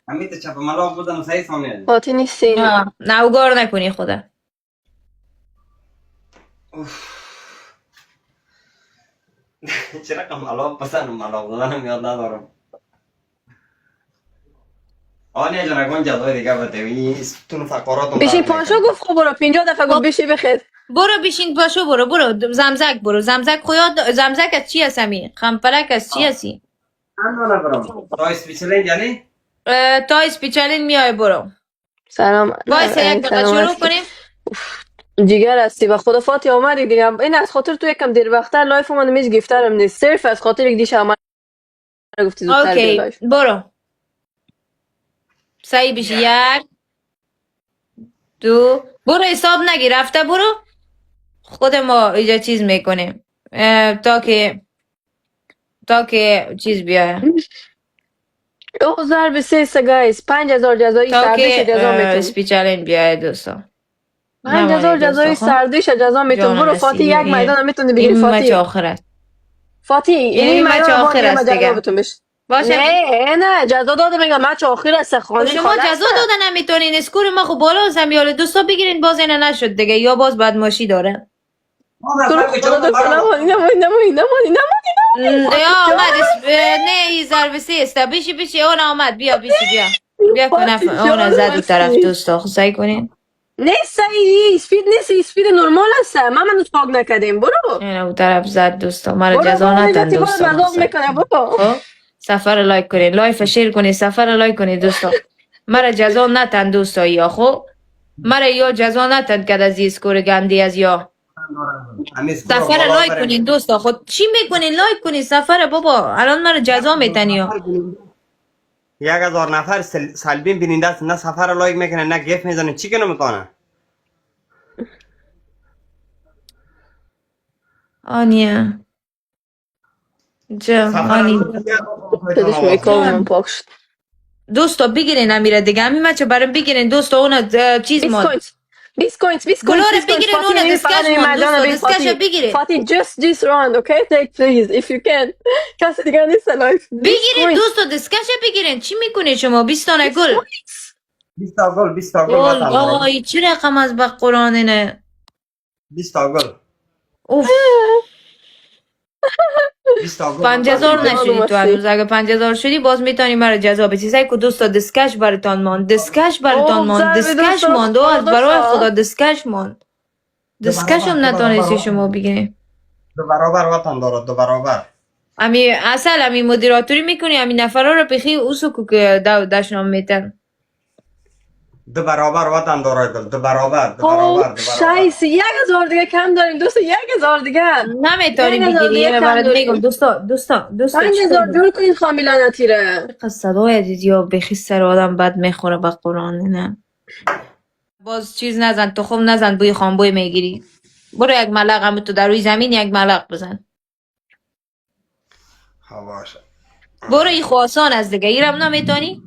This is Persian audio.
همین چپ ملاق بودن سعی ثانیه. فاتی نیستی. نه اوگار نکنی خدا. چرا که ملاق بزنم ملاق بزنم یاد ندارم. آنیا جان اگه جزای دیگه بتوینی تون فقراتون بشین پاشو گفت خب برو 50 دفعه گفت بشی بخیر. برو بشین پاشو برو زمزک برو زمزک خویاد زمزک از چی هستمی؟ خمپلک از چی هستی؟ من نبرم. تا اسپیچلین یعنی؟ تا اسپیچالین میای برو. سلام. وایسا یک دقیقه شروع کنیم. جیگر هستی و خدا فاتی آمدی دیگه. این از خاطر تو یکم دیر وقتر لایف من میز گفترم نیست، صرف از خاطر یک دیش آمد گفتی زودتر بیا اوکی لایف. برو سعی بشی. یک دو برو حساب نگی رفته برو. خود ما اینجا چیز میکنیم تا که چیز بیایه. او ضرب سه گایز 5000 جزایی تا سردیش که جزا میتونی. اسپیچالین بیایه دوستان. 5000 جزایی سردیش جزا میتونی. برو فاتی یک میدان میتونی بگیری. این فاتی مچ آخر است. فاتی این مچ میدان آخر باید است جزا دیگه. بتون بشه. باشه نه جزا داده میگم مچ آخر است خانه شما خاله جزا دادن نمیتونین. اسکور ما خب بالا هستم یاله دوستا بگیرین باز اینه نشد دیگه یا باز بدماشی داره. تو رو خدا دوست نمانی. یا آمد نه این ضربه است. بشی اون آمد بیا بیا کنف اون زد دو طرف دوستا خب سعی کنین. نیست اسپید نیست اسپید نرمال است. من پاک نکردیم. برو این اون طرف زد دوستا مرا جزا ندن دوستا. مذاق میکنه. برو خب سفر لایک کنین لایف شیر کنین سفر لایک کنین دوستا. مرا جزا ندن دوستا یا خب مرا یا جزا ندن که از این اسکور گندی از یا سفر لایک کنین دوستا. خود چی میکنین لایک کنین سفر بابا الان مرا جزا میتن یا 1000 نفر سلبی بیننده است، نه سفر لایک میکنه نه گیف میزنه. چی کنه میکنه؟ آنیا جا آنی دادش میکاو من پاک شد. دوستا بگیرین امیره دیگه همین مچه برام بگیرین دوستا اون چیز 20 مون کوینز 20 کوینز گلوره بگیرین اون دسکش مون دوستا دسکش بگیرین. فاتی just this round okay take please if you can. کسی دیگه نیست لایف. بگیرین دوستا دسکش بگیرین. چی میکنین شما 20 تا گل 20 تا گل 20 تا گل وطن دارم. آی چی رقم از به قرآن اینه 20 تا گل اوف 20 تا گل 5000 نشدی تو هنوز. اگه 5000 شدی باز میتونی مرا جذاب بدی. سعی کو دوستا دسکش براتون ماند دسکش ماند از برای خدا دسکش ماند. دسکش هم نتونستی شما بگیرین. دو برابر وطن داره دو برابر. امی اصل امی مدیراتوری میکنی امی نفرها رو بخی اوسو که دشنام میتن. دو برابر وطن داره گل دو برابر شایسته 1000 دیگه کم داریم دوست. 1000 دیگه نمیتونی بگیری. یه برات میگم دوستا 5000 جور کنین خامیلانه تیره. صدای یا بخی سر آدم بد میخوره به قرآن نه. باز چیز نزن تخم نزن بوی خانبوی میگیری. برو یک ملق هم تو در روی زمین یک ملق بزن. باشه برو ای خواسان از دیگه ایرم نمیتونی.